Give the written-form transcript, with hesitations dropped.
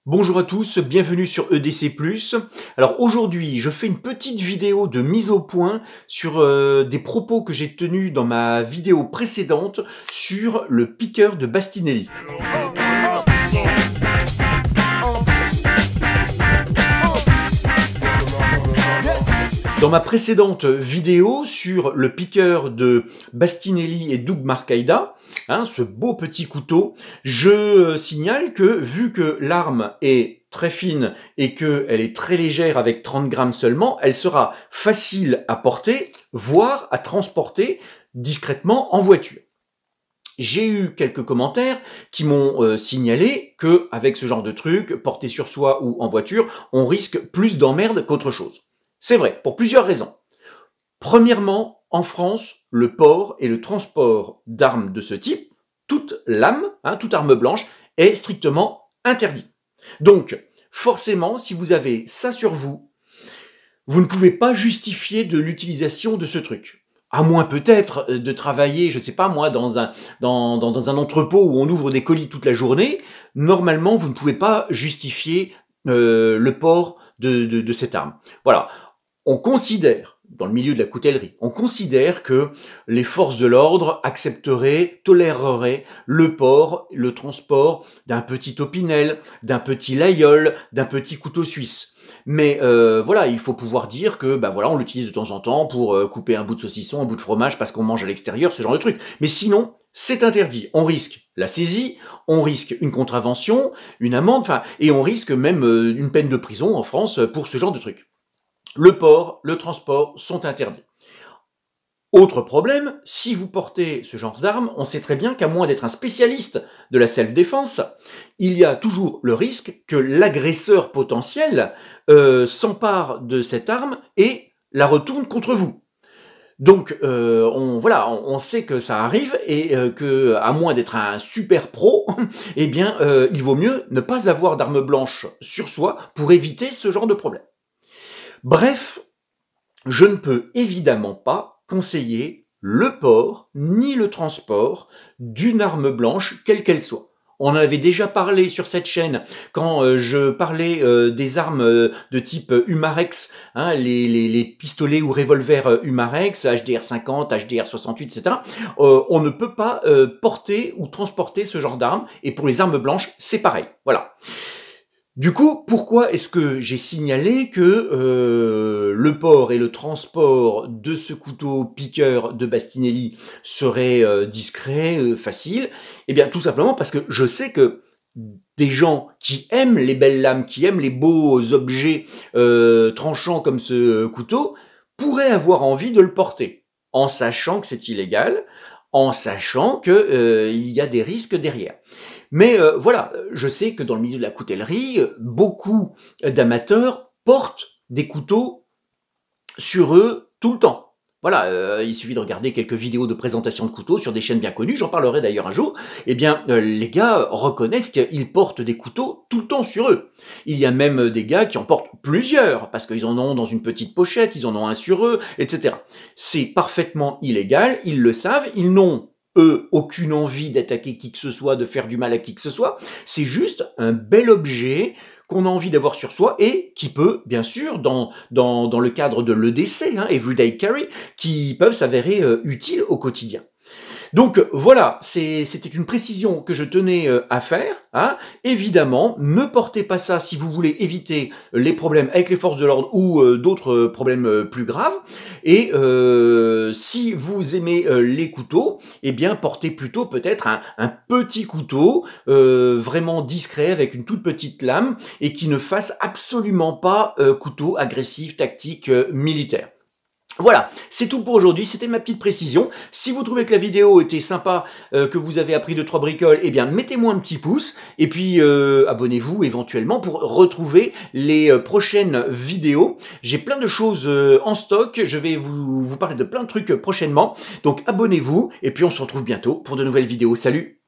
Bonjour à tous, bienvenue sur EDC+. Alors aujourd'hui, je fais une petite vidéo de mise au point sur des propos que j'ai tenus dans ma vidéo précédente sur le piqueur de Bastinelli. Dans ma précédente vidéo sur le piqueur de Bastinelli et Doug Marcaida, ce beau petit couteau, je signale que vu que l'arme est très fine et qu'elle est très légère avec 30 grammes seulement, elle sera facile à porter, voire à transporter discrètement en voiture. J'ai eu quelques commentaires qui m'ont signalé que avec ce genre de truc, porté sur soi ou en voiture, on risque plus d'emmerdes qu'autre chose. C'est vrai, pour plusieurs raisons. Premièrement, en France, le port et le transport d'armes de ce type, toute lame, toute arme blanche, est strictement interdit. Donc, forcément, si vous avez ça sur vous, vous ne pouvez pas justifier de l'utilisation de ce truc. À moins peut-être de travailler, je sais pas moi, dans un entrepôt où on ouvre des colis toute la journée, normalement, vous ne pouvez pas justifier le port de cette arme. Voilà. On considère, dans le milieu de la coutellerie, on considère que les forces de l'ordre accepteraient, toléreraient le port, le transport d'un petit opinel, d'un petit layol, d'un petit couteau suisse. Mais voilà, il faut pouvoir dire que voilà, on l'utilise de temps en temps pour couper un bout de saucisson, un bout de fromage parce qu'on mange à l'extérieur, ce genre de truc. Mais sinon, c'est interdit. On risque la saisie, on risque une contravention, une amende, et on risque même une peine de prison en France pour ce genre de truc. Le port, le transport sont interdits. Autre problème, si vous portez ce genre d'arme, on sait très bien qu'à moins d'être un spécialiste de la self-défense, il y a toujours le risque que l'agresseur potentiel s'empare de cette arme et la retourne contre vous. Donc on sait que ça arrive et que à moins d'être un super pro, eh bien il vaut mieux ne pas avoir d'arme blanche sur soi pour éviter ce genre de problème. Bref, je ne peux évidemment pas conseiller le port ni le transport d'une arme blanche, quelle qu'elle soit. On en avait déjà parlé sur cette chaîne quand je parlais des armes de type Umarex, les pistolets ou revolvers Umarex, HDR 50, HDR 68, etc. On ne peut pas porter ou transporter ce genre d'armes, et pour les armes blanches, c'est pareil. Voilà. Du coup, pourquoi est-ce que j'ai signalé que le port et le transport de ce couteau piqueur de Bastinelli serait discret, facile? Eh bien, tout simplement parce que je sais que des gens qui aiment les belles lames, qui aiment les beaux objets tranchants comme ce couteau, pourraient avoir envie de le porter, en sachant que c'est illégal, en sachant que il y a des risques derrière. Mais voilà, je sais que dans le milieu de la coutellerie, beaucoup d'amateurs portent des couteaux sur eux tout le temps. Voilà, il suffit de regarder quelques vidéos de présentation de couteaux sur des chaînes bien connues, j'en parlerai d'ailleurs un jour. Eh bien, les gars reconnaissent qu'ils portent des couteaux tout le temps sur eux. Il y a même des gars qui en portent plusieurs, parce qu'ils en ont dans une petite pochette, ils en ont un sur eux, etc. C'est parfaitement illégal, ils le savent, ils n'ont eux, aucune envie d'attaquer qui que ce soit, de faire du mal à qui que ce soit. C'est juste un bel objet qu'on a envie d'avoir sur soi et qui peut, bien sûr, dans le cadre de l'EDC, Everyday Carry, qui peuvent s'avérer utiles au quotidien. Donc voilà, c'était une précision que je tenais à faire. Évidemment, ne portez pas ça si vous voulez éviter les problèmes avec les forces de l'ordre ou d'autres problèmes plus graves. Et si vous aimez les couteaux, eh bien portez plutôt peut-être un petit couteau vraiment discret avec une toute petite lame et qui ne fasse absolument pas couteau agressif, tactique, militaire. Voilà, c'est tout pour aujourd'hui, c'était ma petite précision. Si vous trouvez que la vidéo était sympa, que vous avez appris 2-3 bricoles, eh bien mettez-moi un petit pouce, et puis abonnez-vous éventuellement pour retrouver les prochaines vidéos. J'ai plein de choses en stock, je vais vous parler de plein de trucs prochainement, donc abonnez-vous, et puis on se retrouve bientôt pour de nouvelles vidéos. Salut!